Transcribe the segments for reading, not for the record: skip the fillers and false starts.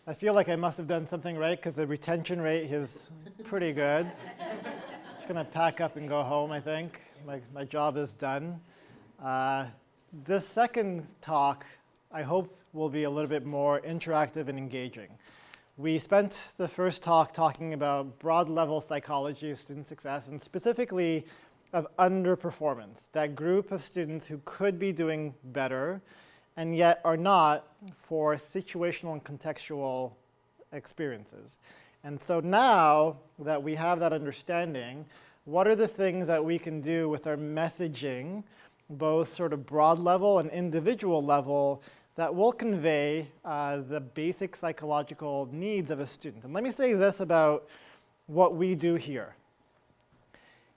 I feel like I must have done something right because the retention rate is pretty good. Just gonna pack up and go home, I think. My job is done. This second talk, I hope, will be a little bit more interactive and engaging. We spent the first talk talking about broad level psychology of student success and specifically of underperformance, that group of students who could be doing better and yet are not for situational and contextual experiences. And so now that we have that understanding, what are the things that we can do with our messaging, both sort of broad level and individual level, that will convey the basic psychological needs of a student? And let me say this about what we do here.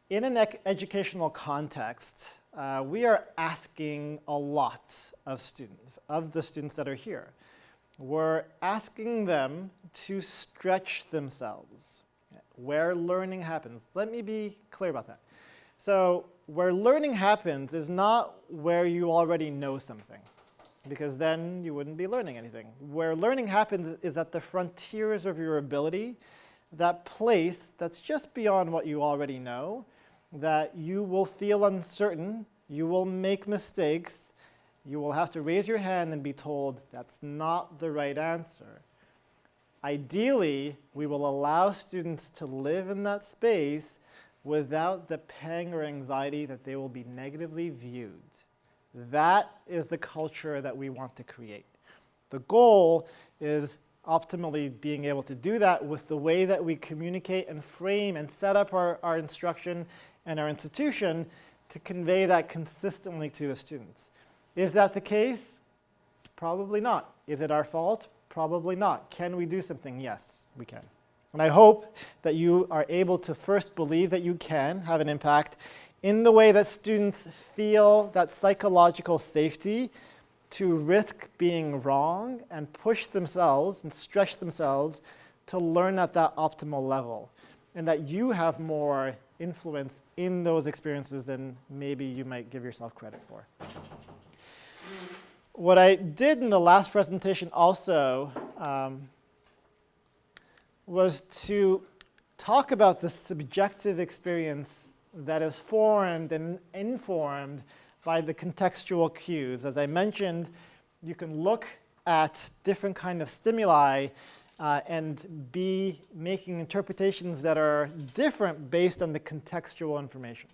In an educational context, we are asking a lot of the students that are here. We're asking them to stretch themselves where learning happens. Let me be clear about that. So where learning happens is not where you already know something, because then you wouldn't be learning anything. Where learning happens is at the frontiers of your ability, that place that's just beyond what you already know, that you will feel uncertain, you will make mistakes, you will have to raise your hand and be told that's not the right answer. Ideally, we will allow students to live in that space without the pang or anxiety that they will be negatively viewed. That is the culture that we want to create. The goal is optimally being able to do that with the way that we communicate and frame and set up our instruction and our institution to convey that consistently to the students. Is that the case? Probably not. Is it our fault? Probably not. Can we do something? Yes, we can. And I hope that you are able to first believe that you can have an impact in the way that students feel that psychological safety to risk being wrong and push themselves and stretch themselves to learn at that optimal level, and that you have more influence in those experiences than maybe you might give yourself credit for. What I did in the last presentation also was to talk about the subjective experience that is formed and informed by the contextual cues. As I mentioned, you can look at different kind of stimuli and be making interpretations that are different based on the contextual information,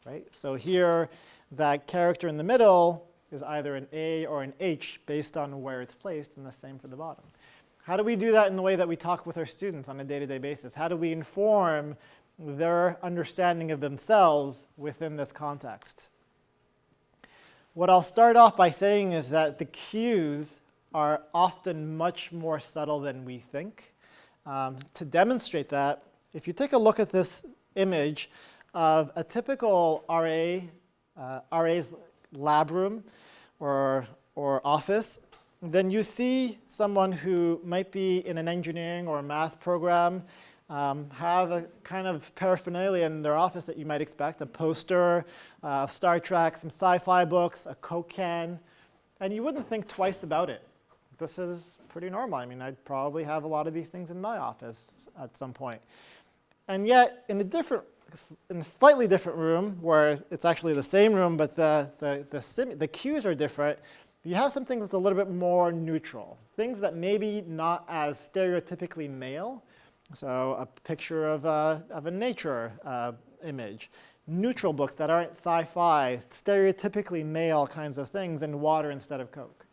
right? So here, that character in the middle is either an A or an H based on where it's placed, and the same for the bottom. How do we do that in the way that we talk with our students on a day-to-day basis? How do we inform their understanding of themselves within this context? What I'll start off by saying is that the cues are often much more subtle than we think. To demonstrate that, if you take a look at this image of a typical RA's lab room or office, then you see someone who might be in an engineering or a math program, have a kind of paraphernalia in their office that you might expect, a poster, Star Trek, some sci-fi books, a Coke can, and you wouldn't think twice about it. This is pretty normal. I mean, I'd probably have a lot of these things in my office at some point. And yet, in a slightly different room, where it's actually the same room, but the cues are different, you have something that's a little bit more neutral. Things that maybe not as stereotypically male. So a picture of a nature image. Neutral books that aren't sci-fi, stereotypically male kinds of things, and water instead of Coke.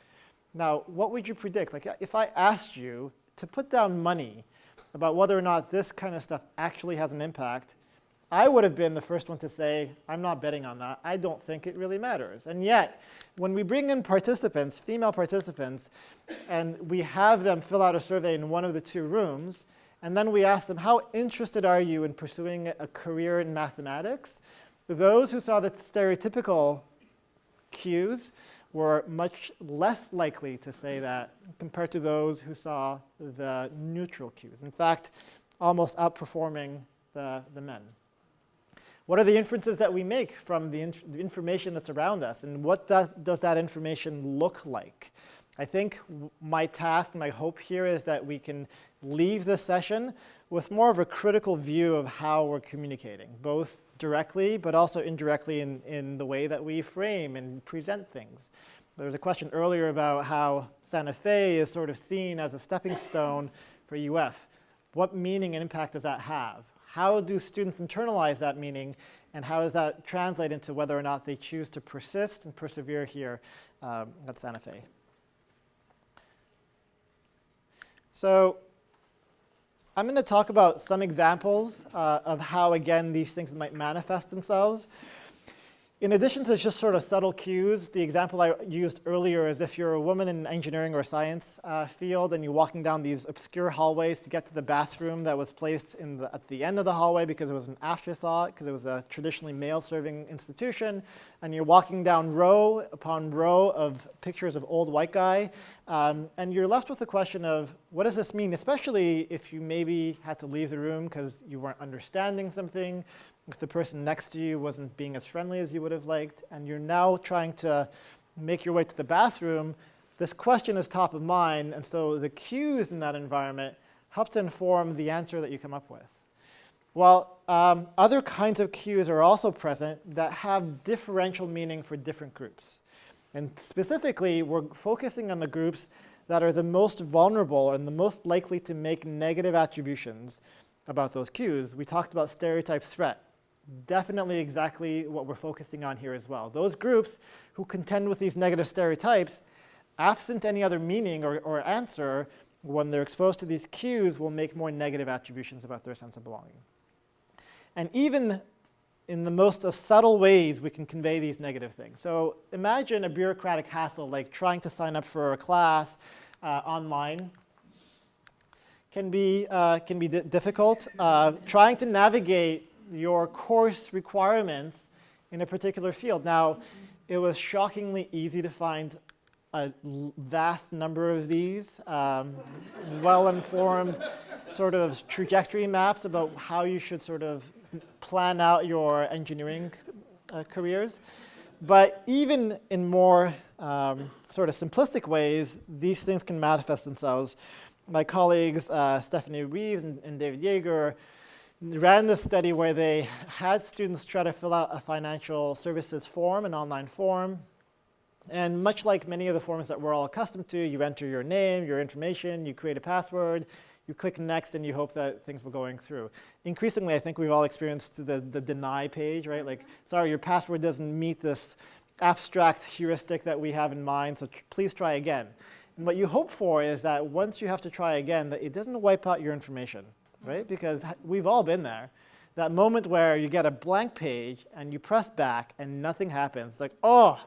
Now, what would you predict? Like, if I asked you to put down money about whether or not this kind of stuff actually has an impact, I would have been the first one to say, I'm not betting on that. I don't think it really matters. And yet, when we bring in participants, female participants, and we have them fill out a survey in one of the two rooms, and then we ask them, how interested are you in pursuing a career in mathematics? Those who saw the stereotypical cues were much less likely to say that compared to those who saw the neutral cues. In fact, almost outperforming the men. What are the inferences that we make from the information that's around us, and what does that information look like? I think my task, my hope here is that we can leave this session with more of a critical view of how we're communicating, both directly but also indirectly in the way that we frame and present things. There was a question earlier about how Santa Fe is sort of seen as a stepping stone for UF. What meaning and impact does that have? How do students internalize that meaning, and how does that translate into whether or not they choose to persist and persevere here at Santa Fe? So I'm going to talk about some examples of how, again, these things might manifest themselves. In addition to just sort of subtle cues, the example I used earlier is if you're a woman in engineering or science field and you're walking down these obscure hallways to get to the bathroom that was placed at the end of the hallway because it was an afterthought, because it was a traditionally male-serving institution, and you're walking down row upon row of pictures of old white guy, and you're left with the question of, what does this mean, especially if you maybe had to leave the room because you weren't understanding something, if the person next to you wasn't being as friendly as you would have liked, and you're now trying to make your way to the bathroom, this question is top of mind, and so the cues in that environment help to inform the answer that you come up with. Well, other kinds of cues are also present that have differential meaning for different groups. And specifically, we're focusing on the groups that are the most vulnerable and the most likely to make negative attributions about those cues. We talked about stereotype threat. Definitely exactly what we're focusing on here as well. Those groups who contend with these negative stereotypes, absent any other meaning or answer, when they're exposed to these cues, will make more negative attributions about their sense of belonging. And even in the most subtle ways, we can convey these negative things. So imagine a bureaucratic hassle like trying to sign up for a class online. Can be difficult. Trying to navigate your course requirements in a particular field. Now, it was shockingly easy to find a vast number of these well-informed sort of trajectory maps about how you should sort of plan out your engineering careers. But even in more sort of simplistic ways, these things can manifest themselves. My colleagues, Stephanie Reeves and David Yeager, ran this study where they had students try to fill out a financial services form, an online form. And much like many of the forms that we're all accustomed to, you enter your name, your information, you create a password, you click next, and you hope that things were going through. Increasingly, I think we've all experienced the deny page, right? Like, sorry, your password doesn't meet this abstract heuristic that we have in mind, so please try again. And what you hope for is that once you have to try again, that it doesn't wipe out your information. Right? Because we've all been there. That moment where you get a blank page and you press back and nothing happens. It's like, oh.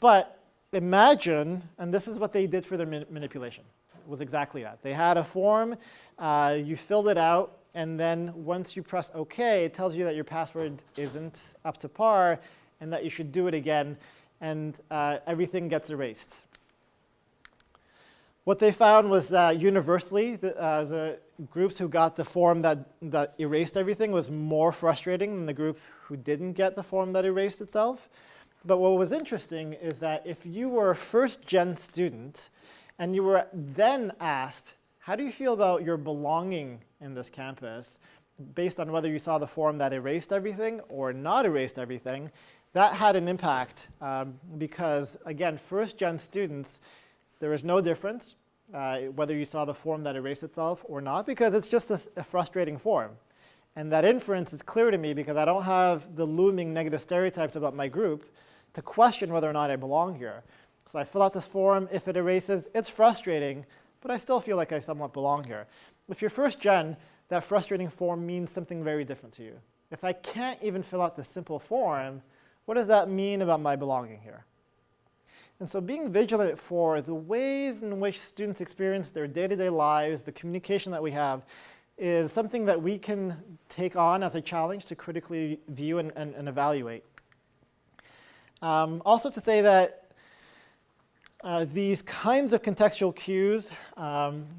But imagine, and this is what they did for their manipulation. It was exactly that. They had a form, you filled it out, and then once you press OK, it tells you that your password isn't up to par and that you should do it again, and everything gets erased. What they found was that universally, the groups who got the form that erased everything was more frustrating than the group who didn't get the form that erased itself. But what was interesting is that if you were a first-gen student and you were then asked, how do you feel about your belonging in this campus, based on whether you saw the form that erased everything or not erased everything, that had an impact because, again, first-gen students, there is no difference whether you saw the form that erased itself or not, because it's just a frustrating form. And that inference is clear to me because I don't have the looming negative stereotypes about my group to question whether or not I belong here. So I fill out this form. If it erases, it's frustrating, but I still feel like I somewhat belong here. If you're first gen, that frustrating form means something very different to you. If I can't even fill out the simple form, what does that mean about my belonging here? And so being vigilant for the ways in which students experience their day-to-day lives, the communication that we have, is something that we can take on as a challenge to critically view and evaluate. Also to say that these kinds of contextual cues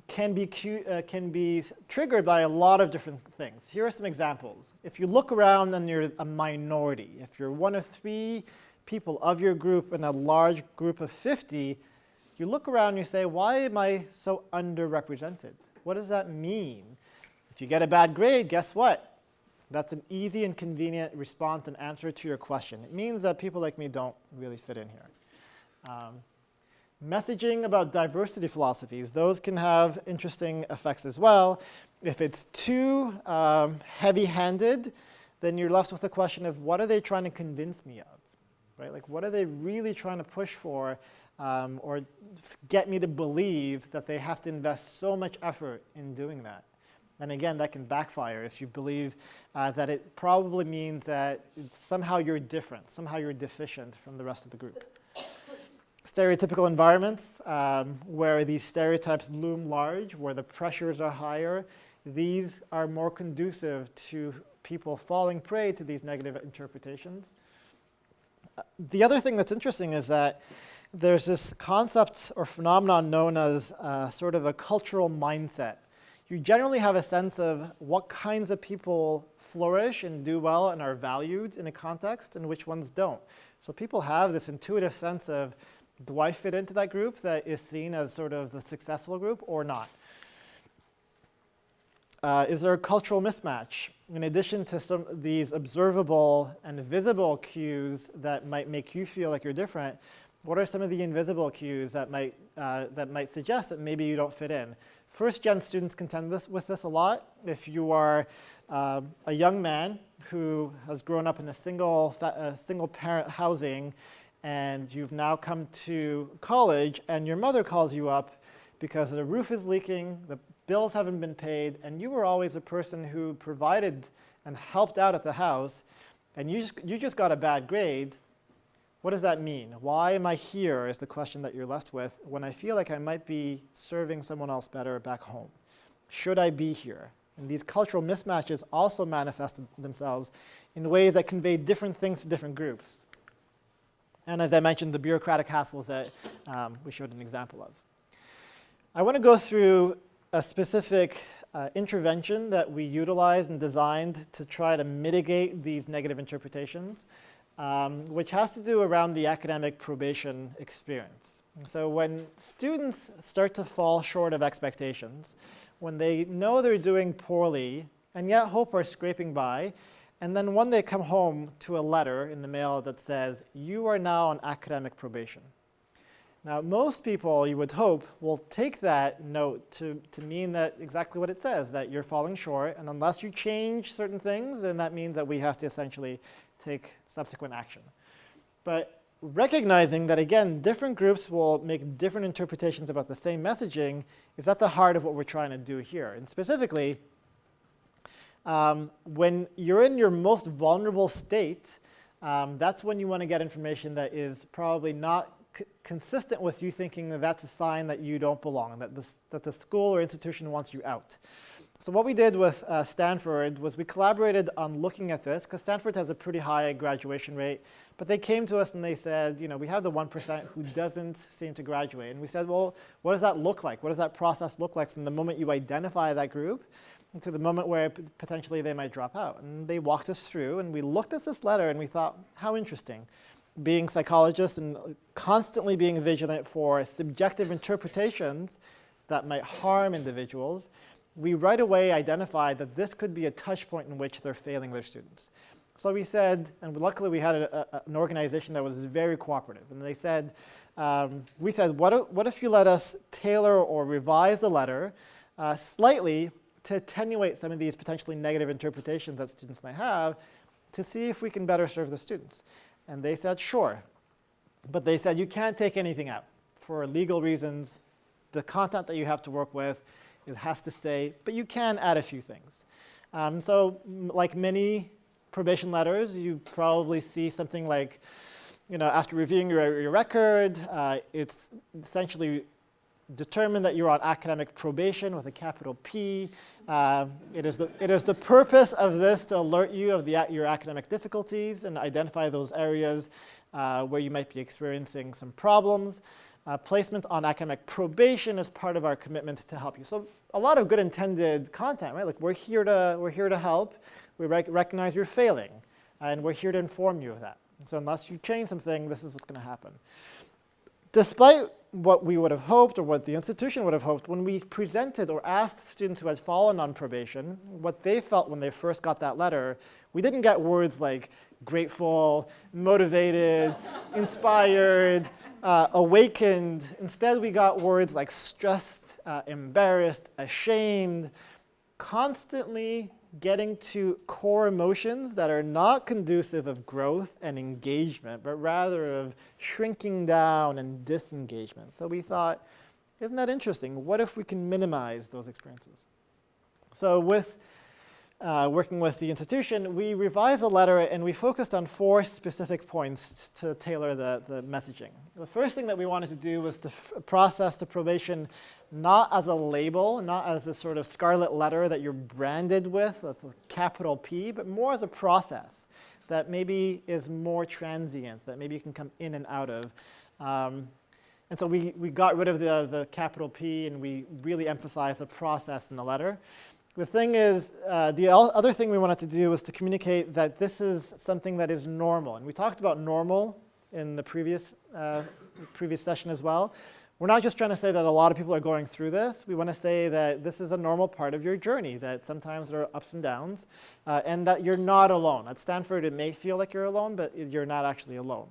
can be triggered by a lot of different things. Here are some examples. If you look around and you're a minority, if you're one of 3 people of your group in a large group of 50, you look around and you say, why am I so underrepresented? What does that mean? If you get a bad grade, guess what? That's an easy and convenient response and answer to your question. It means that people like me don't really fit in here. Messaging about diversity philosophies, those can have interesting effects as well. If it's too heavy-handed, then you're left with the question of what are they trying to convince me of, right? Like what are they really trying to push for or get me to believe that they have to invest so much effort in doing that? And again, that can backfire if you believe that it probably means that somehow you're different, somehow you're deficient from the rest of the group. Stereotypical environments where these stereotypes loom large, where the pressures are higher, these are more conducive to people falling prey to these negative interpretations. The other thing that's interesting is that there's this concept or phenomenon known as sort of a cultural mindset. You generally have a sense of what kinds of people flourish and do well and are valued in a context and which ones don't. So people have this intuitive sense of, do I fit into that group that is seen as sort of the successful group or not? Is there a cultural mismatch? In addition to some of these observable and visible cues that might make you feel like you're different, what are some of the invisible cues that might suggest that maybe you don't fit in? First-gen students contend with this a lot. If you are a young man who has grown up in a single-parent housing and you've now come to college and your mother calls you up because the roof is leaking, the bills haven't been paid, and you were always a person who provided and helped out at the house, and you just got a bad grade, what does that mean? Why am I here is the question that you're left with when I feel like I might be serving someone else better back home. Should I be here? And these cultural mismatches also manifest themselves in ways that convey different things to different groups. And as I mentioned, the bureaucratic hassles that we showed an example of. I want to go through a specific intervention that we utilized and designed to try to mitigate these negative interpretations, which has to do around the academic probation experience. And so when students start to fall short of expectations, when they know they're doing poorly and yet hope are scraping by, and then one day come home to a letter in the mail that says, you are now on academic probation. Now, most people, you would hope, will take that note to mean that exactly what it says, that you're falling short, and unless you change certain things, then that means that we have to essentially take subsequent action. But recognizing that, again, different groups will make different interpretations about the same messaging is at the heart of what we're trying to do here. And specifically, when you're in your most vulnerable state, that's when you want to get information that is probably not consistent with you thinking that that's a sign that you don't belong, that the school or institution wants you out. So what we did with Stanford was we collaborated on looking at this, because Stanford has a pretty high graduation rate, but they came to us and they said, you know, we have the 1% who doesn't seem to graduate. And we said, well, what does that look like? What does that process look like from the moment you identify that group to the moment where potentially they might drop out? And they walked us through, and we looked at this letter and we thought, how interesting. Being psychologists and constantly being vigilant for subjective interpretations that might harm individuals, we right away identified that this could be a touch point in which they're failing their students. So we said, and luckily we had an organization that was very cooperative, and they said, we said, what if you let us tailor or revise the letter slightly to attenuate some of these potentially negative interpretations that students might have to see if we can better serve the students. And they said, sure. But they said, you can't take anything out. For legal reasons, the content that you have to work with, it has to stay, but you can add a few things. So like many probation letters, you probably see something like, you know, after reviewing your record, it's essentially determined that you're on academic probation with a capital P. It is the purpose of this to alert you of your academic difficulties and identify those areas where you might be experiencing some problems. Placement on academic probation is part of our commitment to help you. So a lot of good intended content, right? Like we're here to help. We recognize you're failing, and we're here to inform you of that. So unless you change something, this is what's going to happen. Despite what we would have hoped, or what the institution would have hoped, when we presented or asked students who had fallen on probation what they felt when they first got that letter, we didn't get words like grateful, motivated, inspired, awakened. Instead, we got words like stressed, embarrassed, ashamed, constantly getting to core emotions that are not conducive of growth and engagement, but rather of shrinking down and disengagement. So we thought, isn't that interesting? What if we can minimize those experiences? So with working with the institution, we revised the letter and we focused on 4 specific points to tailor the messaging. The first thing that we wanted to do was to process the probation not as a label, not as a sort of scarlet letter that you're branded with a capital P, but more as a process that maybe is more transient, that maybe you can come in and out of. And so we got rid of the capital P and we really emphasized the process in the letter. The thing is, the other thing we wanted to do was to communicate that this is something that is normal. And we talked about normal in the previous session as well. We're not just trying to say that a lot of people are going through this. We want to say that this is a normal part of your journey, that sometimes there are ups and downs, and that you're not alone. At Stanford, it may feel like you're alone, but you're not actually alone.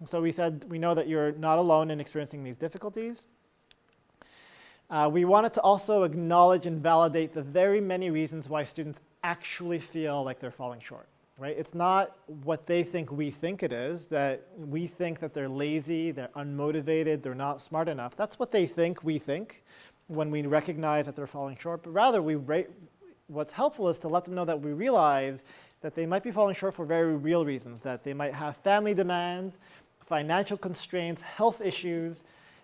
And so we said, we know that you're not alone in experiencing these difficulties. We wanted to also acknowledge and validate the very many reasons why students actually feel like they're falling short, right? It's not what they think we think it is, that we think that they're lazy, they're unmotivated, they're not smart enough. That's what they think we think when we recognize that they're falling short. But rather, what's helpful is to let them know that we realize that they might be falling short for very real reasons, that they might have family demands, financial constraints, health issues,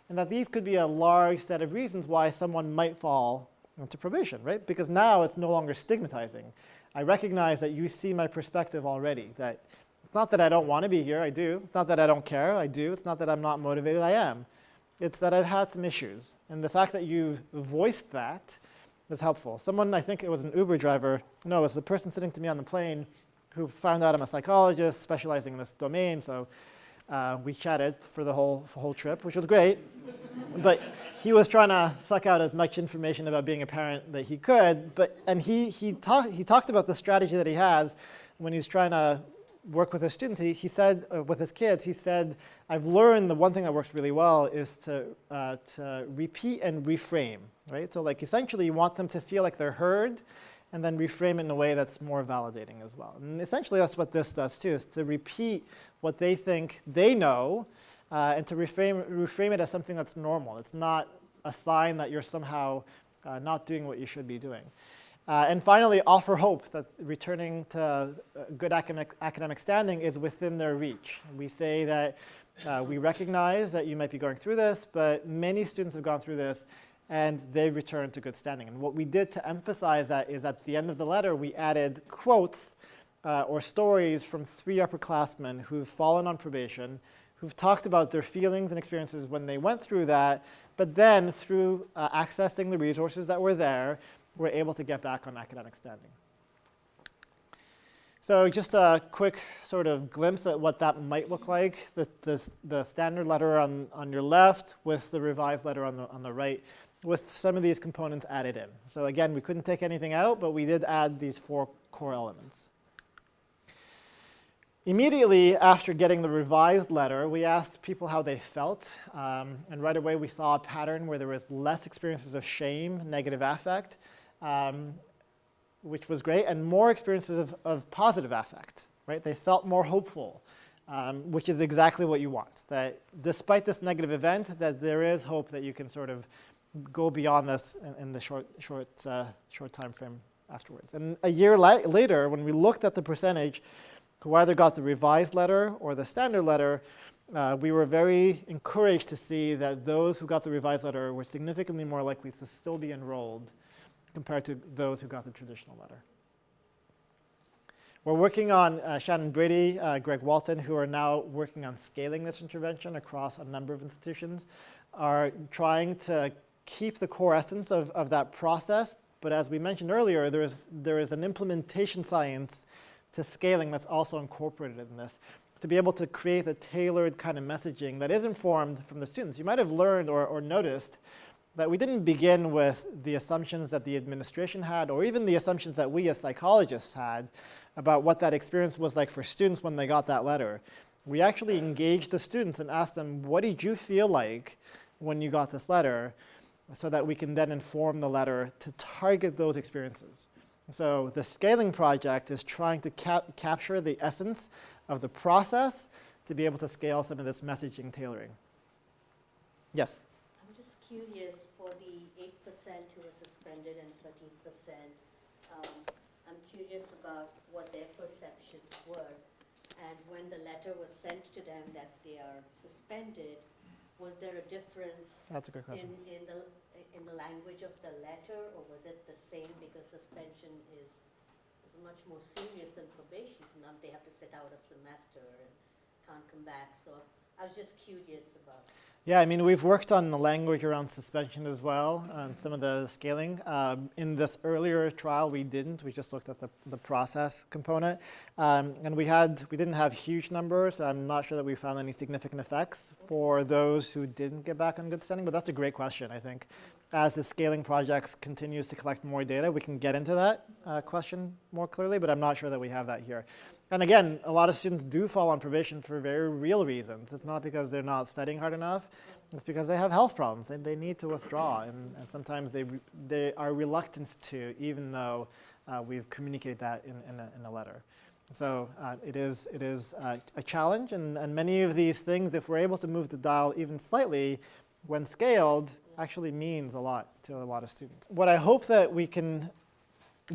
and that these could be a large set of reasons why someone might fall into probation, right? Because now it's no longer stigmatizing. I recognize that you see my perspective already, that it's not that I don't want to be here, I do. It's not that I don't care, I do. It's not that I'm not motivated, I am. It's that I've had some issues. And the fact that you voiced that is helpful. Someone, I think it was an Uber driver, no, it was the person sitting to me on the plane who found out I'm a psychologist specializing in this domain, so we chatted for the whole trip, which was great. But he was trying to suck out as much information about being a parent that he could. And he talked about the strategy that he has when he's trying to work with his students. He said, with his kids, he said, I've learned the one thing that works really well is to repeat and reframe, right? So like essentially you want them to feel like they're heard and then reframe it in a way that's more validating as well. And essentially that's what this does too, is to repeat what they think they know and to reframe it as something that's normal. It's not a sign that you're somehow not doing what you should be doing. And finally, offer hope that returning to good academic standing is within their reach. We say that we recognize that you might be going through this, but many students have gone through this and they've returned to good standing. And what we did to emphasize that is at the end of the letter, we added quotes or stories from 3 upperclassmen who've fallen on probation, who've talked about their feelings and experiences when they went through that, but then through accessing the resources that were there, were able to get back on academic standing. So just a quick sort of glimpse at what that might look like. The standard letter on your left with the revised letter on the right, with some of these components added in. So again, we couldn't take anything out, but we did add these 4 core elements. Immediately after getting the revised letter, we asked people how they felt, and right away we saw a pattern where there was less experiences of shame, negative affect, which was great, and more experiences of positive affect, right? They felt more hopeful, which is exactly what you want, that despite this negative event, that there is hope that you can sort of go beyond this in the short time frame afterwards. And a year later, when we looked at the percentage who either got the revised letter or the standard letter, we were very encouraged to see that those who got the revised letter were significantly more likely to still be enrolled compared to those who got the traditional letter. We're working on Shannon Brady, Greg Walton, who are now working on scaling this intervention across a number of institutions, are trying to keep the core essence of that process. But as we mentioned earlier, there is an implementation science to scaling that's also incorporated in this. to be able to create a tailored kind of messaging that is informed from the students. You might have learned or noticed that we didn't begin with the assumptions that the administration had, or even the assumptions that we as psychologists had about what that experience was like for students when they got that letter. We actually engaged the students and asked them, what did you feel like when you got this letter, so that we can then inform the letter to target those experiences. So the scaling project is trying to capture the essence of the process to be able to scale some of this messaging tailoring. Yes? I'm just curious, for the 8% who were suspended and 13%, I'm curious about what their perceptions were. And when the letter was sent to them that they are suspended, was there a difference That's a good question. in the language of the letter, or was it the same because suspension is much more serious than probation? So now they have to sit out a semester and can't come back. So I was just curious about. Yeah, I mean, we've worked on the language around suspension as well, some of the scaling. In this earlier trial, we didn't. We just looked at the process component. And we didn't have huge numbers. I'm not sure that we found any significant effects for those who didn't get back on good standing, but that's a great question, I think. As the scaling projects continues to collect more data, we can get into that question more clearly, but I'm not sure that we have that here. And again, a lot of students do fall on probation for very real reasons. It's not because they're not studying hard enough. It's because they have health problems. They need to withdraw, and sometimes they are reluctant to, even though we've communicated that in a letter. So it is a challenge, and many of these things, if we're able to move the dial even slightly, when scaled, actually means a lot to a lot of students. What I hope that we can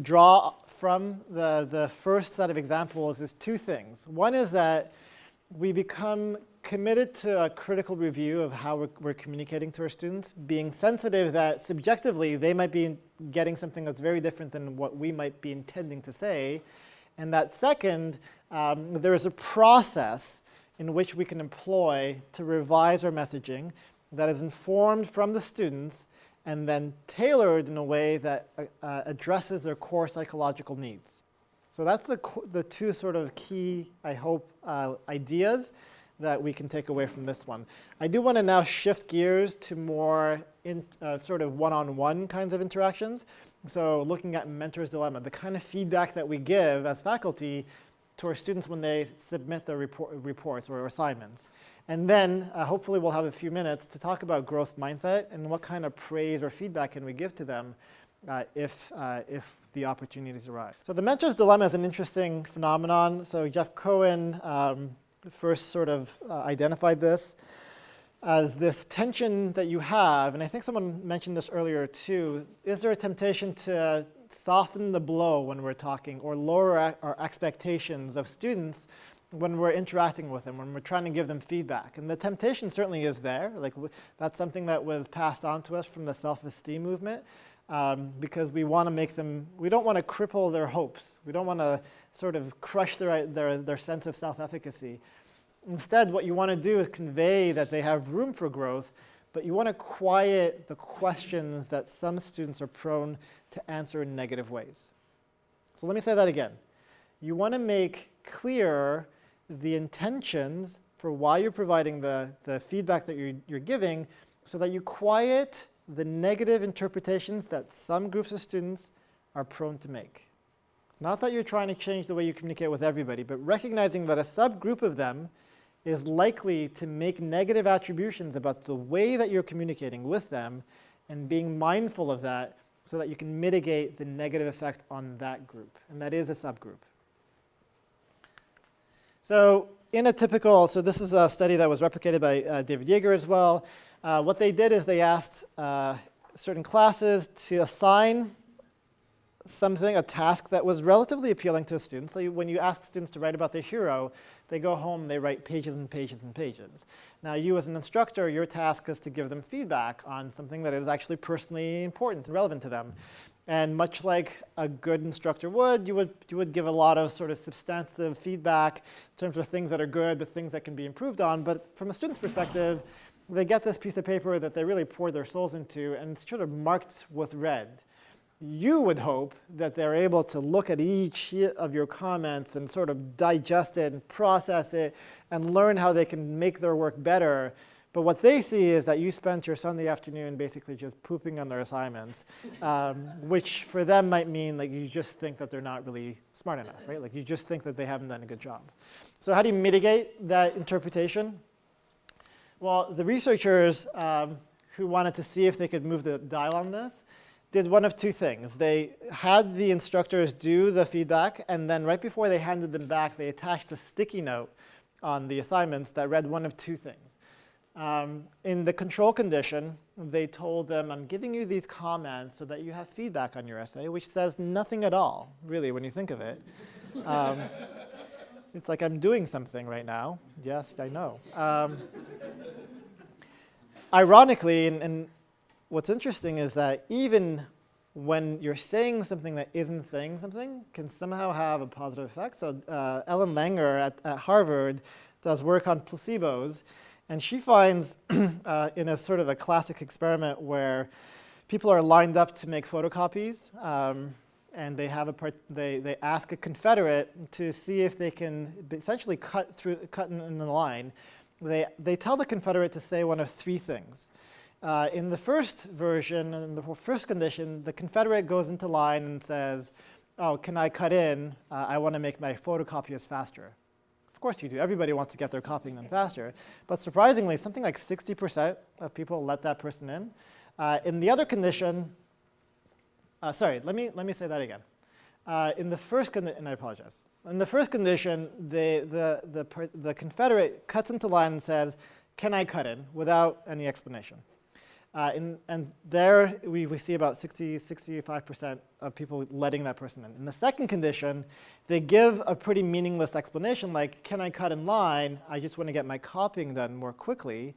draw from the first set of examples is two things. One is that we become committed to a critical review of how we're communicating to our students, being sensitive that subjectively they might be getting something that's very different than what we might be intending to say. And that second, there is a process in which we can employ to revise our messaging that is informed from the students and then tailored in a way that addresses their core psychological needs. So that's the two sort of key, I hope, ideas that we can take away from this one. I do want to now shift gears to more sort of one-on-one kinds of interactions. So looking at mentor's dilemma, the kind of feedback that we give as faculty to our students when they submit their reports or assignments. And then hopefully we'll have a few minutes to talk about growth mindset and what kind of praise or feedback can we give to them if the opportunities arise. So the mentor's dilemma is an interesting phenomenon. So Jeff Cohen first sort of identified this as this tension that you have, and I think someone mentioned this earlier too. Is there a temptation to soften the blow when we're talking, or lower our expectations of students when we're interacting with them, when we're trying to give them feedback? And the temptation certainly is there. Like that's something that was passed on to us from the self-esteem movement, because we want to make them, we don't want to cripple their hopes. We don't want to sort of crush their sense of self-efficacy. Instead, what you want to do is convey that they have room for growth, but you want to quiet the questions that some students are prone to answer in negative ways. So let me say that again. You want to make clear the intentions for why you're providing the feedback that you're giving, so that you quiet the negative interpretations that some groups of students are prone to make. Not that you're trying to change the way you communicate with everybody, but recognizing that a subgroup of them is likely to make negative attributions about the way that you're communicating with them, and being mindful of that so that you can mitigate the negative effect on that group, and that is a subgroup. So in a typical, so this is a study that was replicated by David Yeager as well. What they did is they asked certain classes to assign something, a task that was relatively appealing to students. So when you ask students to write about their hero, they go home, they write pages and pages and pages. Now you as an instructor, your task is to give them feedback on something that is actually personally important and relevant to them. And much like a good instructor would, you would give a lot of sort of substantive feedback in terms of things that are good, but things that can be improved on. But from a student's perspective, they get this piece of paper that they really poured their souls into, and it's sort of marked with red. you would hope that they're able to look at each of your comments and sort of digest it and process it and learn how they can make their work better. But what they see is that you spent your Sunday afternoon basically just pooping on their assignments, which for them might mean like you just think that they're not really smart enough, right? Like you just think that they haven't done a good job. So how do you mitigate that interpretation? Well, the researchers who wanted to see if they could move the dial on this did one of two things. They had the instructors do the feedback, and then right before they handed them back, they attached a sticky note on the assignments that read one of two things. In the control condition, they told them, I'm giving you these comments so that you have feedback on your essay, which says nothing at all, really, when you think of it. It's like I'm doing something right now. Yes, I know. Ironically, and what's interesting is that even when you're saying something that isn't saying something can somehow have a positive effect. So Ellen Langer at Harvard does work on placebos, and she finds in a sort of a classic experiment where people are lined up to make photocopies, and they have they ask a Confederate to see if they can essentially cut in the line. They tell the Confederate to say one of three things. In the first version, in the first condition, the Confederate goes into line and says, oh, can I cut in? I want to make my photocopiers faster. Of course you do. Everybody wants to get their copying done faster. But surprisingly, something like 60% of people let that person in. In the other condition, sorry, let me say that again. In the first condition, and I apologize. In the first condition, the Confederate cuts into line and says, can I cut in, without any explanation. And there we see about 65% of people letting that person in. In the second condition, they give a pretty meaningless explanation like, can I cut in line? I just want to get my copying done more quickly.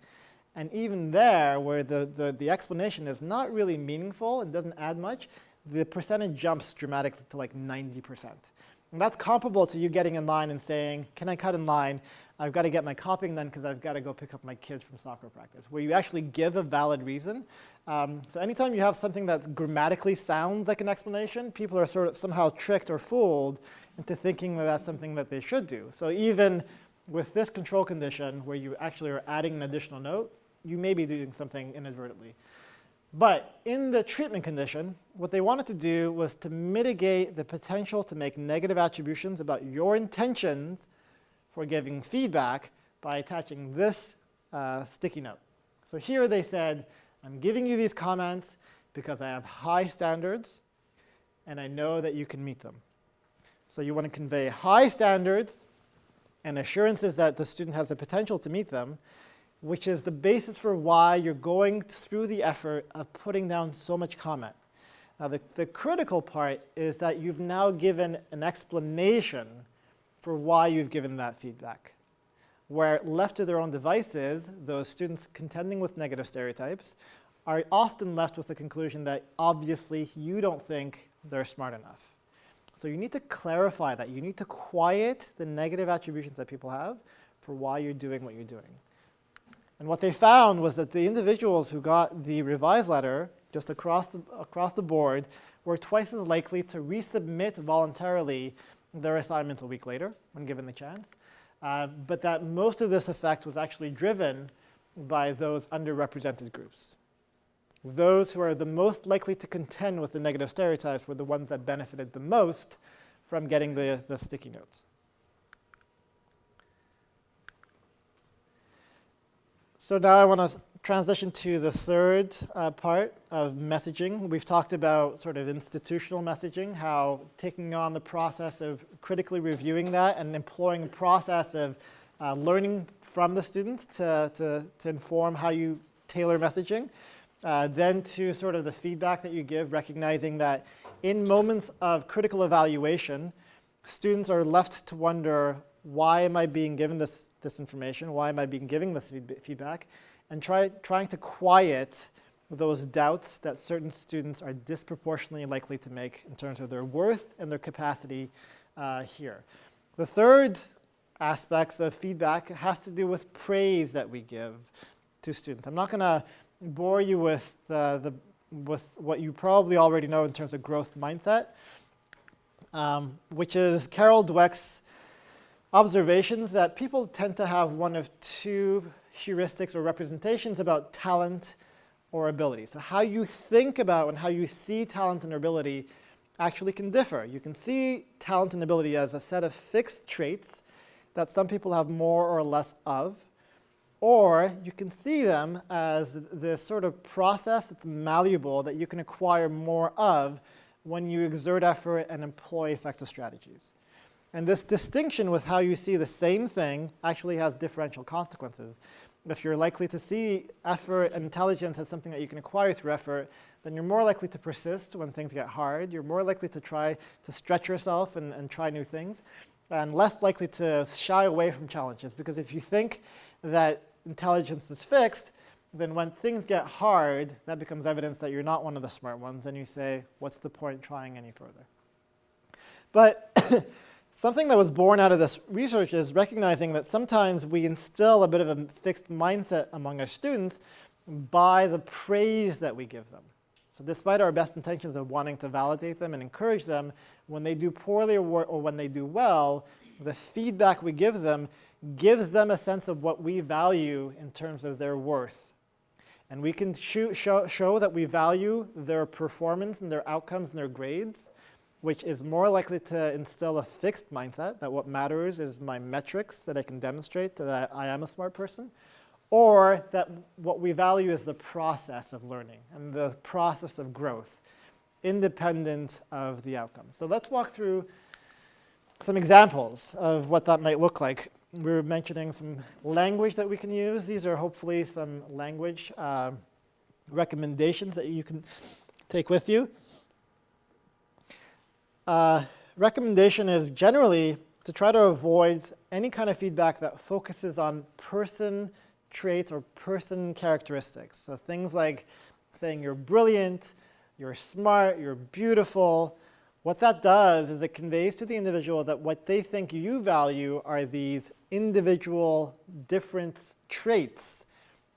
And even there, where the explanation is not really meaningful and doesn't add much, the percentage jumps dramatically to like 90%. And that's comparable to you getting in line and saying, can I cut in line? I've got to get my copying done because I've got to go pick up my kids from soccer practice, where you actually give a valid reason. So anytime you have something that grammatically sounds like an explanation, people are sort of somehow tricked or fooled into thinking that that's something that they should do. So even with this control condition, where you actually are adding an additional note, you may be doing something inadvertently. But in the treatment condition, what they wanted to do was to mitigate the potential to make negative attributions about your intentions for giving feedback by attaching this sticky note. So here they said, I'm giving you these comments because I have high standards and I know that you can meet them. So you want to convey high standards and assurances that the student has the potential to meet them, which is the basis for why you're going through the effort of putting down so much comment. Now the critical part is that you've now given an explanation for why you've given that feedback. Where left to their own devices, those students contending with negative stereotypes are often left with the conclusion that obviously you don't think they're smart enough. So you need to clarify that. You need to quiet the negative attributions that people have for why you're doing what you're doing. And what they found was that the individuals who got the revised letter just across the board were twice as likely to resubmit voluntarily their assignments a week later when given the chance, but that most of this effect was actually driven by those underrepresented groups. Those who are the most likely to contend with the negative stereotypes were the ones that benefited the most from getting the sticky notes. So now I want to transition to the third part of messaging. We've talked about sort of institutional messaging, how taking on the process of critically reviewing that and employing a process of learning from the students to inform how you tailor messaging. Then to sort of the feedback that you give, recognizing that in moments of critical evaluation, students are left to wonder, why am I being given this information? Why am I being given this feedback? And trying to quiet those doubts that certain students are disproportionately likely to make in terms of their worth and their capacity here. The third aspects of feedback has to do with praise that we give to students. I'm not going to bore you with the with what you probably already know in terms of growth mindset, which is Carol Dweck's observations that people tend to have one of two heuristics or representations about talent or ability. So how you think about and how you see talent and ability actually can differ. You can see talent and ability as a set of fixed traits that some people have more or less of, or you can see them as this sort of process that's malleable that you can acquire more of when you exert effort and employ effective strategies. And this distinction with how you see the same thing actually has differential consequences. If you're likely to see effort and intelligence as something that you can acquire through effort, then you're more likely to persist when things get hard. You're more likely to try to stretch yourself and try new things, and less likely to shy away from challenges. Because if you think that intelligence is fixed, then when things get hard, that becomes evidence that you're not one of the smart ones, and you say, what's the point trying any further? But something that was born out of this research is recognizing that sometimes we instill a bit of a fixed mindset among our students by the praise that we give them. So despite our best intentions of wanting to validate them and encourage them, when they do poorly or when they do well, the feedback we give them gives them a sense of what we value in terms of their worth. And we can show that we value their performance and their outcomes and their grades, which is more likely to instill a fixed mindset that what matters is my metrics, that I can demonstrate that I am a smart person, or that what we value is the process of learning and the process of growth, independent of the outcome. So let's walk through some examples of what that might look like. We were mentioning some language that we can use. These are hopefully some language recommendations that you can take with you. Recommendation is generally to try to avoid any kind of feedback that focuses on person traits or person characteristics. So things like saying you're brilliant, you're smart, you're beautiful. What that does is it conveys to the individual that what they think you value are these individual different traits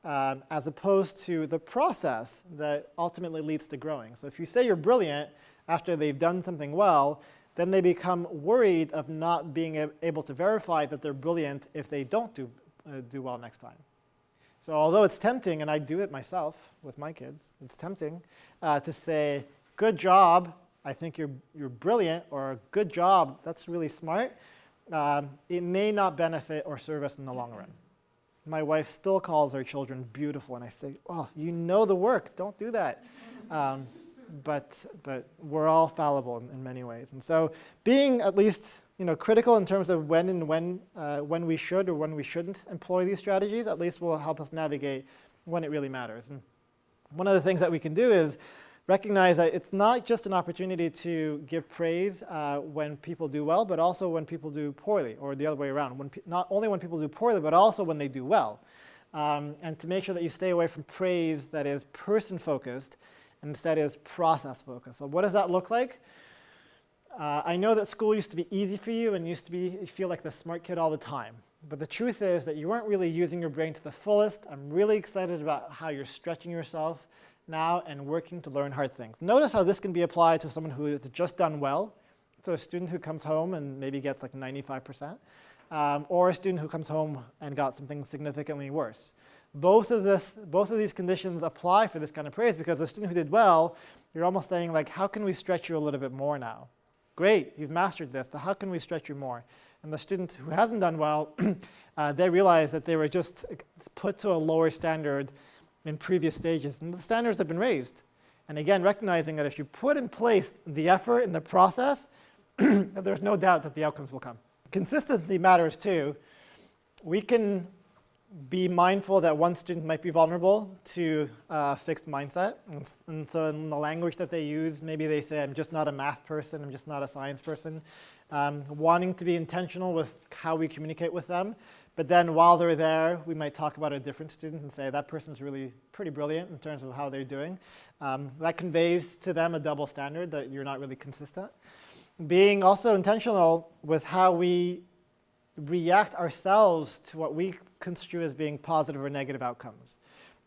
as opposed to the process that ultimately leads to growing. So if you say you're brilliant after they've done something well, then they become worried of not being able to verify that they're brilliant if they don't do well next time. So although it's tempting, and I do it myself with my kids, it's tempting to say, good job, I think you're brilliant, or good job, that's really smart. It may not benefit or serve us in the long run. My wife still calls our children beautiful, and I say, oh, you know the work, don't do that. But we're all fallible in many ways. And so being at least critical in terms of when we should or when we shouldn't employ these strategies, at least will help us navigate when it really matters. And one of the things that we can do is recognize that it's not just an opportunity to give praise when people do well, but also when people do poorly, or the other way around. Not only when people do poorly, but also when they do well. And to make sure that you stay away from praise that is person-focused, and instead is process-focused. So what does that look like? I know that school used to be easy for you and you feel like the smart kid all the time. But the truth is that you weren't really using your brain to the fullest. I'm really excited about how you're stretching yourself now and working to learn hard things. Notice how this can be applied to someone who has just done well. So a student who comes home and maybe gets like 95%, or a student who comes home and got something significantly worse. Both of these conditions apply for this kind of praise, because the student who did well, you're almost saying like, how can we stretch you a little bit more now? Great, you've mastered this, but how can we stretch you more? And the student who hasn't done well, they realize that they were just put to a lower standard in previous stages, and the standards have been raised. And again, recognizing that if you put in place the effort and the process, there's no doubt that the outcomes will come. Consistency matters too. We can be mindful that one student might be vulnerable to a fixed mindset. And so in the language that they use, maybe they say, I'm just not a math person, I'm just not a science person. Wanting to be intentional with how we communicate with them. But then while they're there, we might talk about a different student and say, that person's really pretty brilliant in terms of how they're doing. That conveys to them a double standard that you're not really consistent. Being also intentional with how we react ourselves to what we construe as being positive or negative outcomes.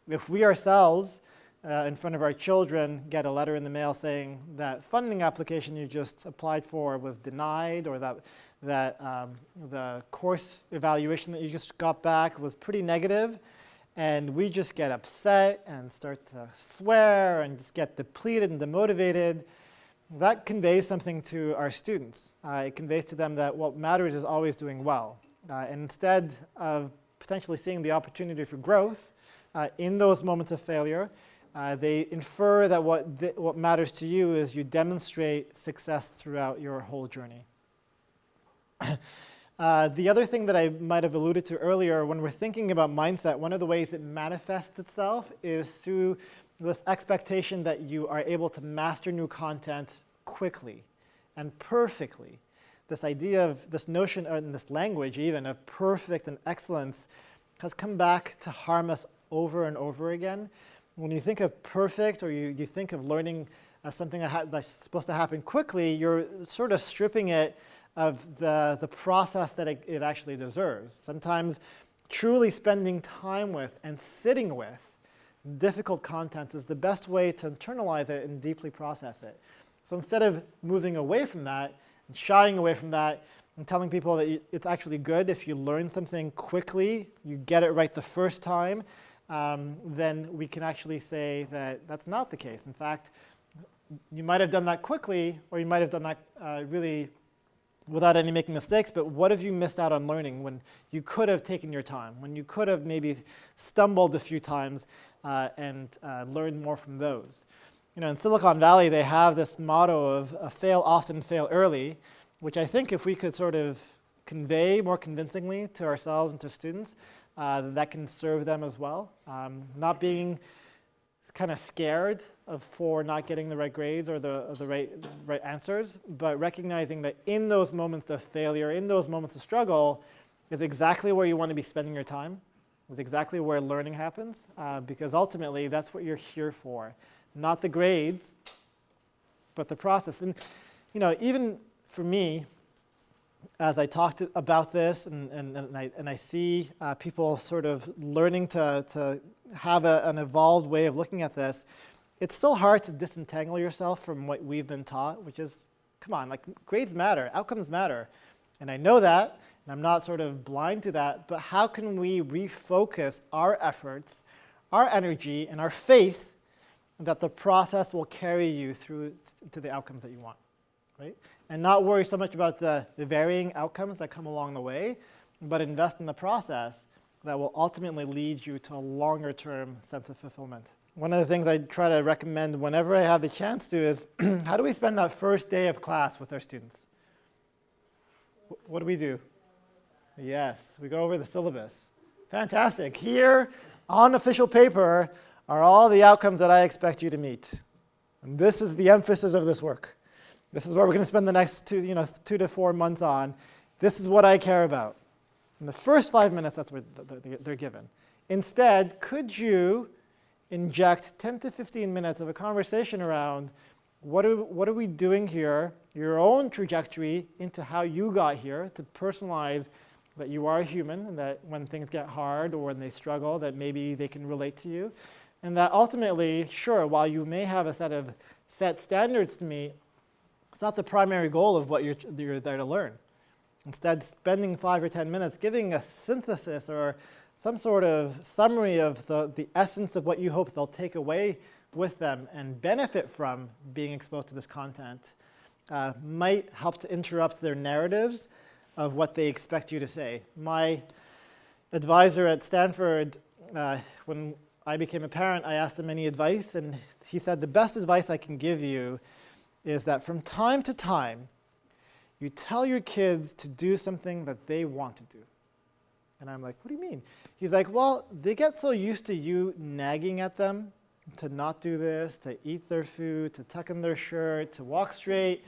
If we ourselves in front of our children get a letter in the mail saying that funding application you just applied for was denied, or that the course evaluation that you just got back was pretty negative, and we just get upset and start to swear and just get depleted and demotivated, that conveys something to our students. It conveys to them that what matters is always doing well. And instead of potentially seeing the opportunity for growth in those moments of failure, they infer that what matters to you is you demonstrate success throughout your whole journey. The other thing that I might have alluded to earlier, when we're thinking about mindset, one of the ways it manifests itself is through this expectation that you are able to master new content quickly and perfectly. This idea of this notion, or this language even, of perfect and excellence has come back to harm us over and over again. When you think of perfect, or you think of learning as something that's supposed to happen quickly, you're sort of stripping it of the process that it actually deserves. Sometimes truly spending time with and sitting with difficult content is the best way to internalize it and deeply process it. So instead of moving away from that and shying away from that and telling people that it's actually good if you learn something quickly, you get it right the first time, then we can actually say that that's not the case. In fact, you might have done that quickly, or you might have done that really without any making mistakes, but what have you missed out on learning when you could have taken your time, when you could have maybe stumbled a few times and learned more from those? You know, in Silicon Valley, they have this motto of fail often, fail early, which I think if we could sort of convey more convincingly to ourselves and to students, that can serve them as well. Not being kind of scared for not getting the right grades or the right answers, but recognizing that in those moments of failure, in those moments of struggle, is exactly where you want to be spending your time, is exactly where learning happens, because ultimately that's what you're here for. Not the grades, but the process. And you know, even for me, as I talk about this and I see people sort of learning to have an evolved way of looking at this, it's still hard to disentangle yourself from what we've been taught, which is, come on, like grades matter, outcomes matter. And I know that, and I'm not sort of blind to that, but how can we refocus our efforts, our energy, and our faith that the process will carry you through to the outcomes that you want, right? And not worry so much about the varying outcomes that come along the way, but invest in the process that will ultimately lead you to a longer-term sense of fulfillment. One of the things I try to recommend whenever I have the chance to is, how do we spend that first day of class with our students? What do we do? Yes, we go over the syllabus. Fantastic. Here, on official paper, are all the outcomes that I expect you to meet. And this is the emphasis of this work. This is what we're going to spend the next 2 to 4 months on. This is what I care about. In the first 5 minutes, that's what they're given. Instead, could you inject 10 to 15 minutes of a conversation around what are we doing here, your own trajectory into how you got here, to personalize that you are human, and that when things get hard or when they struggle, that maybe they can relate to you. And that ultimately, sure, while you may have a set of set standards to meet, it's not the primary goal of what you're there to learn. Instead, spending 5 or 10 minutes giving a synthesis or some sort of summary of the essence of what you hope they'll take away with them and benefit from being exposed to this content might help to interrupt their narratives of what they expect you to say. My advisor at Stanford, when I became a parent, I asked him any advice, and he said, the best advice I can give you is that from time to time, you tell your kids to do something that they want to do. And I'm like, what do you mean? He's like, well, they get so used to you nagging at them to not do this, to eat their food, to tuck in their shirt, to walk straight,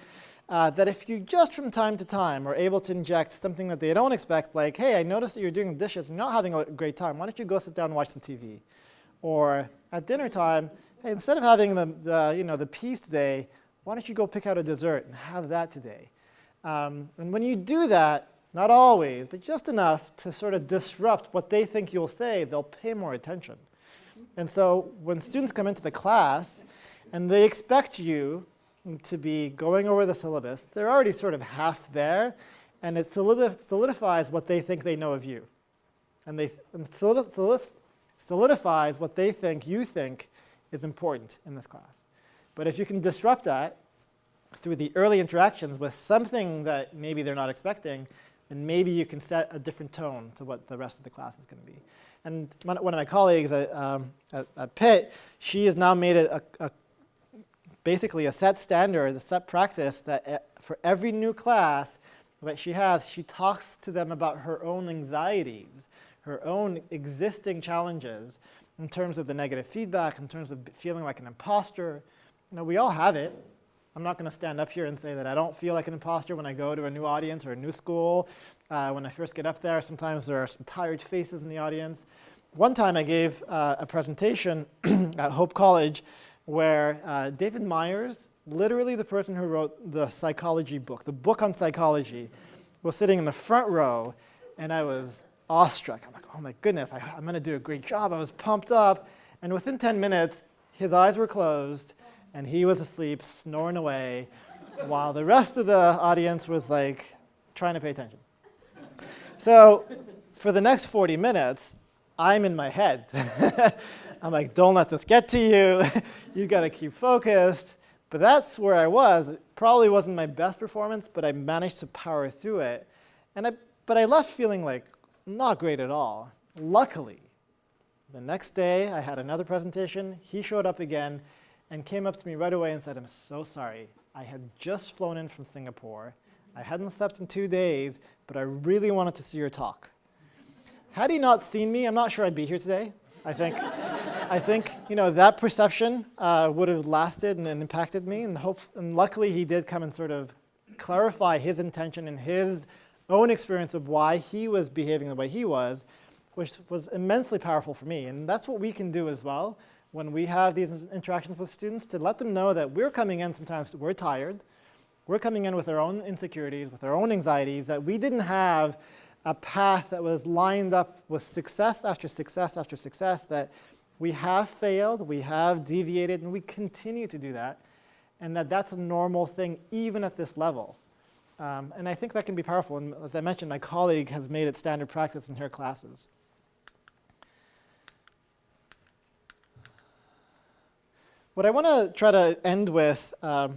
that if you just from time to time are able to inject something that they don't expect, like, hey, I noticed that you're doing the dishes and you're not having a great time. Why don't you go sit down and watch some TV? Or at dinner time, hey, instead of having the piece today, why don't you go pick out a dessert and have that today? And when you do that, not always, but just enough to sort of disrupt what they think you'll say, they'll pay more attention. And so when students come into the class and they expect you to be going over the syllabus, they're already sort of half there, and it solidifies what they think they know of you. And solidifies what they think you think is important in this class. But if you can disrupt that through the early interactions with something that maybe they're not expecting, then maybe you can set a different tone to what the rest of the class is going to be. And one of my colleagues at Pitt, she has now made it basically a set standard, a set practice that for every new class that she has, she talks to them about her own anxieties, her own existing challenges in terms of the negative feedback, in terms of feeling like an imposter. You know, we all have it. I'm not going to stand up here and say that I don't feel like an imposter when I go to a new audience or a new school. When I first get up there, sometimes there are some tired faces in the audience. One time I gave a presentation at Hope College where David Myers, literally the person who wrote the psychology book, the book on psychology, was sitting in the front row, and I was awestruck. I'm like, oh my goodness, I'm going to do a great job. I was pumped up. And within 10 minutes, his eyes were closed, and he was asleep, snoring away, while the rest of the audience was like trying to pay attention. So for the next 40 minutes, I'm in my head. I'm like, don't let this get to you. You got to keep focused. But that's where I was. It probably wasn't my best performance, but I managed to power through it. But I left feeling like not great at all. Luckily, the next day I had another presentation. He showed up again and came up to me right away and said, I'm so sorry. I had just flown in from Singapore. I hadn't slept in 2 days, but I really wanted to see your talk. Had he not seen me, I'm not sure I'd be here today. I think that perception would have lasted and impacted me, and luckily he did come and sort of clarify his intention and his own experience of why he was behaving the way he was, which was immensely powerful for me. And that's what we can do as well when we have these interactions with students, to let them know that we're coming in sometimes, we're tired, we're coming in with our own insecurities, with our own anxieties, that we didn't have a path that was lined up with success after success after success, that we have failed, we have deviated, and we continue to do that, and that's a normal thing even at this level. And I think that can be powerful. And as I mentioned, my colleague has made it standard practice in her classes. What I want to try to end with a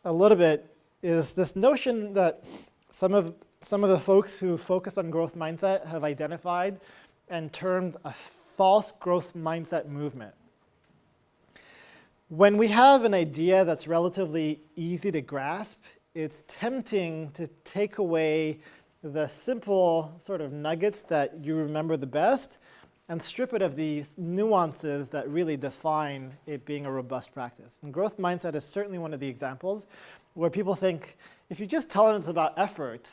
little bit is this notion that some of the folks who focus on growth mindset have identified and termed a false growth mindset movement. When we have an idea that's relatively easy to grasp, it's tempting to take away the simple sort of nuggets that you remember the best and strip it of the nuances that really define it being a robust practice. And growth mindset is certainly one of the examples where people think if you just tell them it's about effort,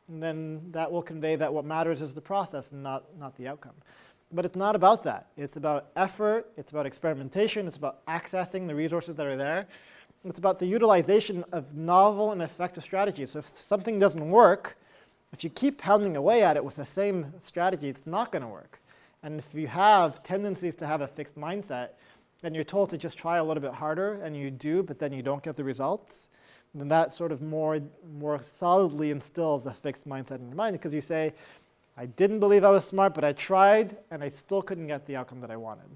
then that will convey that what matters is the process and not the outcome. But it's not about that. It's about effort, it's about experimentation, it's about accessing the resources that are there. It's about the utilization of novel and effective strategies. So if something doesn't work, if you keep pounding away at it with the same strategy, it's not going to work. And if you have tendencies to have a fixed mindset, and you're told to just try a little bit harder, and you do, but then you don't get the results, then that sort of more solidly instills a fixed mindset in your mind, because you say, I didn't believe I was smart, but I tried, and I still couldn't get the outcome that I wanted.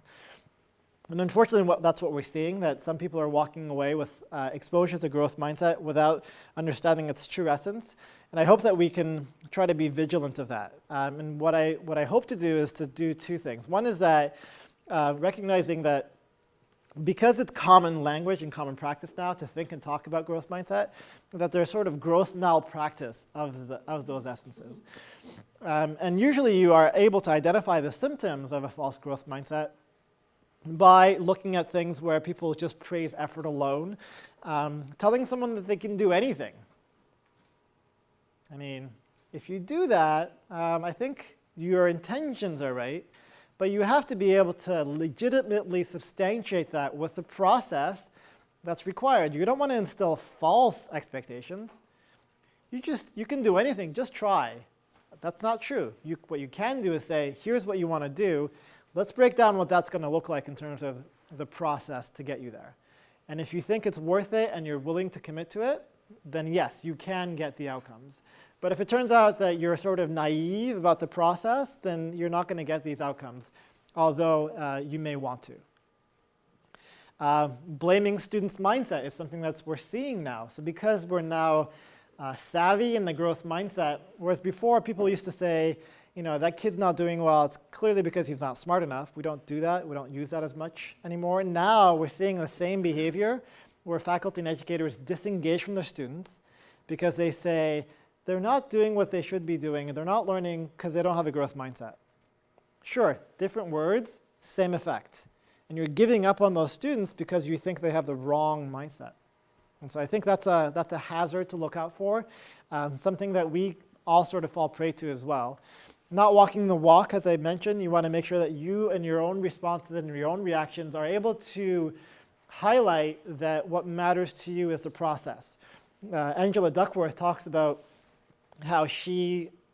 And unfortunately, that's what we're seeing, that some people are walking away with exposure to growth mindset without understanding its true essence. And I hope that we can try to be vigilant of that. And what I hope to do is to do two things. One is that recognizing that because it's common language and common practice now to think and talk about growth mindset, that there's sort of growth malpractice of those essences. And usually you are able to identify the symptoms of a false growth mindset by looking at things where people just praise effort alone, telling someone that they can do anything. I mean, if you do that, I think your intentions are right, but you have to be able to legitimately substantiate that with the process that's required. You don't want to instill false expectations. You can do anything, just try. That's not true. What you can do is say, here's what you want to do. Let's break down what that's going to look like in terms of the process to get you there. And if you think it's worth it and you're willing to commit to it, then yes, you can get the outcomes. But if it turns out that you're sort of naive about the process, then you're not going to get these outcomes, although you may want to. Blaming students' mindset is something that we're seeing now. So because we're now savvy in the growth mindset, whereas before people used to say, that kid's not doing well, it's clearly because he's not smart enough. We don't do that. We don't use that as much anymore. Now we're seeing the same behavior where faculty and educators disengage from their students because they say they're not doing what they should be doing and they're not learning because they don't have a growth mindset. Sure, different words, same effect. And you're giving up on those students because you think they have the wrong mindset. And so I think that's a hazard to look out for, something that we all sort of fall prey to as well. Not walking the walk, as I mentioned, you want to make sure that you and your own responses and your own reactions are able to highlight that what matters to you is the process. Angela Duckworth talks about how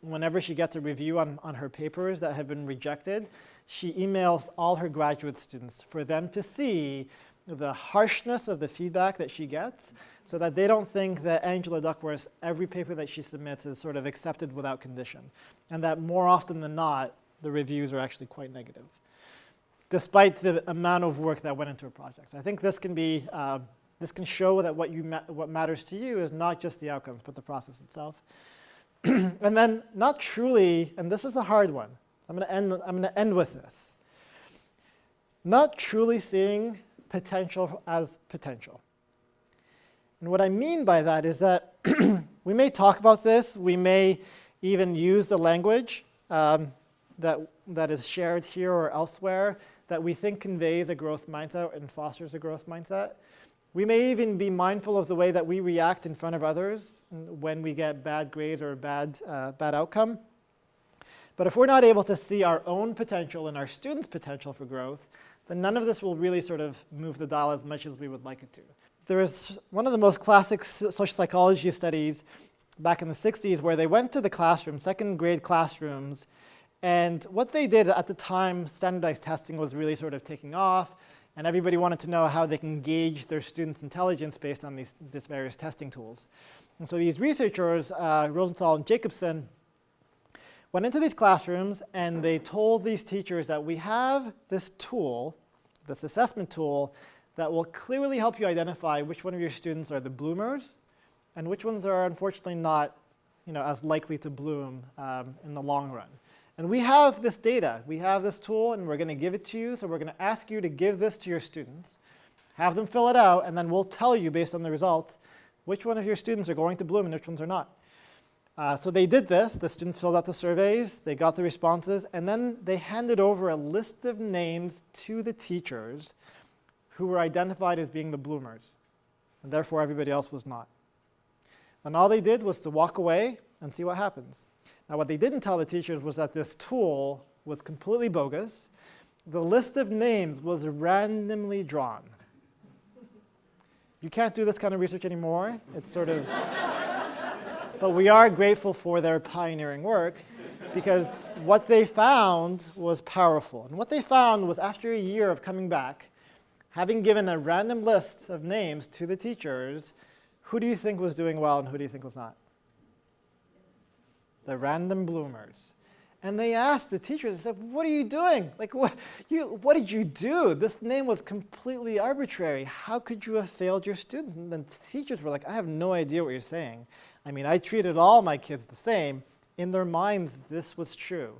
whenever she gets a review on her papers that have been rejected, she emails all her graduate students for them to see the harshness of the feedback that she gets so that they don't think that Angela Duckworth's every paper that she submits is sort of accepted without condition, and that more often than not, the reviews are actually quite negative, despite the amount of work that went into a project. So I think this can show that what matters to you is not just the outcomes, but the process itself. And then not truly, and this is a hard one, I'm going to end with this. Not truly seeing potential as potential. And what I mean by that is that we may talk about this, we may even use the language that is shared here or elsewhere that we think conveys a growth mindset and fosters a growth mindset. We may even be mindful of the way that we react in front of others when we get bad grades or bad outcome. But if we're not able to see our own potential and our students' potential for growth, then none of this will really sort of move the dial as much as we would like it to. There is one of the most classic social psychology studies back in the 60s where they went to the classroom, second grade classrooms, and what they did at the time, standardized testing was really sort of taking off, and everybody wanted to know how they can gauge their students' intelligence based on these various testing tools. And so these researchers, Rosenthal and Jacobson, went into these classrooms and they told these teachers that we have this tool, this assessment tool, that will clearly help you identify which one of your students are the bloomers and which ones are unfortunately not as likely to bloom in the long run. And we have this data, we have this tool, and we're going to give it to you, so we're going to ask you to give this to your students, have them fill it out, and then we'll tell you based on the results which one of your students are going to bloom and which ones are not. So they did this, the students filled out the surveys, they got the responses, and then they handed over a list of names to the teachers who were identified as being the bloomers, and therefore everybody else was not. And all they did was to walk away and see what happens. Now what they didn't tell the teachers was that this tool was completely bogus. The list of names was randomly drawn. You can't do this kind of research anymore. It's sort of, but we are grateful for their pioneering work because what they found was powerful. And what they found was after a year of coming back, having given a random list of names to the teachers, who do you think was doing well and who do you think was not? The random bloomers. And they asked the teachers, they said, what are you doing? Like, what did you do? This name was completely arbitrary. How could you have failed your students? And the teachers were like, I have no idea what you're saying. I mean, I treated all my kids the same. In their minds, this was true.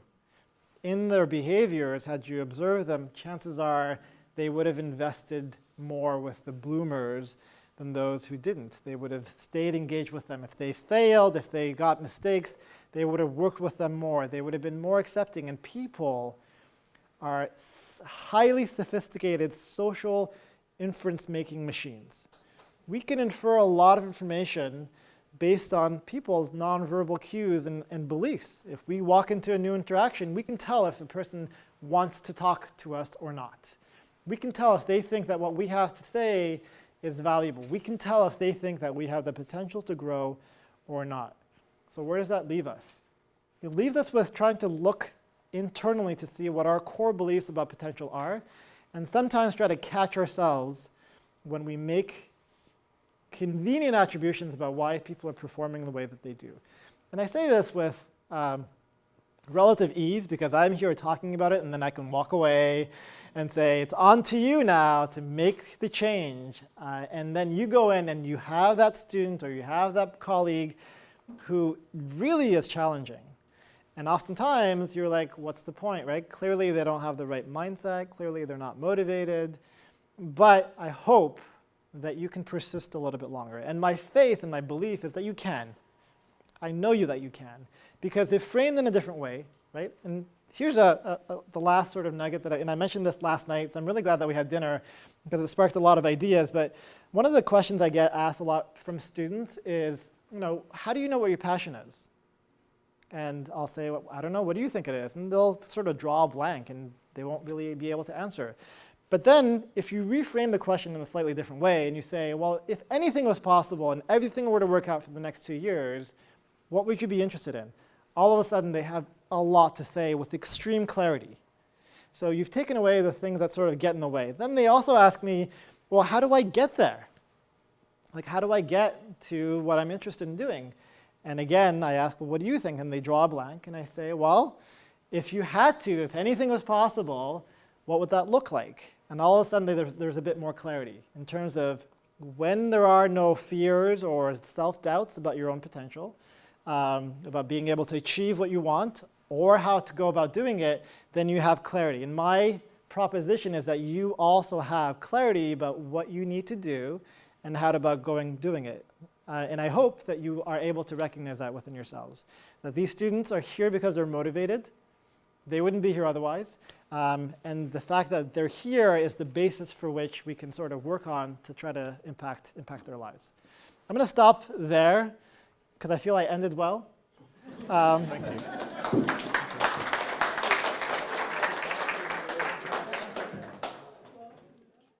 In their behaviors, had you observed them, chances are they would have invested more with the bloomers than those who didn't. They would have stayed engaged with them. If they failed, if they got mistakes, they would have worked with them more. They would have been more accepting. And people are highly sophisticated social inference-making machines. We can infer a lot of information based on people's nonverbal cues and beliefs. If we walk into a new interaction, we can tell if the person wants to talk to us or not. We can tell if they think that what we have to say is valuable. We can tell if they think that we have the potential to grow or not. So where does that leave us? It leaves us with trying to look internally to see what our core beliefs about potential are, and sometimes try to catch ourselves when we make convenient attributions about why people are performing the way that they do. And I say this with relative ease because I'm here talking about it, and then I can walk away and say, it's on to you now to make the change. And then you go in and you have that student or you have that colleague who really is challenging. And oftentimes you're like, what's the point, right? Clearly they don't have the right mindset. Clearly they're not motivated. But I hope that you can persist a little bit longer. And my faith and my belief is that you can. I know that you can. Because if framed in a different way, right? And here's the last sort of nugget that I mentioned this last night, so I'm really glad that we had dinner because it sparked a lot of ideas. But one of the questions I get asked a lot from students is, how do you know what your passion is? And I'll say, well, I don't know, what do you think it is? And they'll sort of draw a blank and they won't really be able to answer. But then if you reframe the question in a slightly different way and you say, well, if anything was possible and everything were to work out for the next 2 years, what would you be interested in? All of a sudden they have a lot to say with extreme clarity. So you've taken away the things that sort of get in the way. Then they also ask me, well, how do I get there? Like, how do I get to what I'm interested in doing? And again, I ask, well, what do you think? And they draw a blank. And I say, well, if you had to, if anything was possible, what would that look like? And all of a sudden, there's a bit more clarity in terms of when there are no fears or self-doubts about your own potential, about being able to achieve what you want, or how to go about doing it, then you have clarity. And my proposition is that you also have clarity about what you need to do and how to about doing it. And I hope that you are able to recognize that within yourselves. That these students are here because they're motivated. They wouldn't be here otherwise. And the fact that they're here is the basis for which we can sort of work on to try to impact their lives. I'm going to stop there because I feel I ended well. Thank you.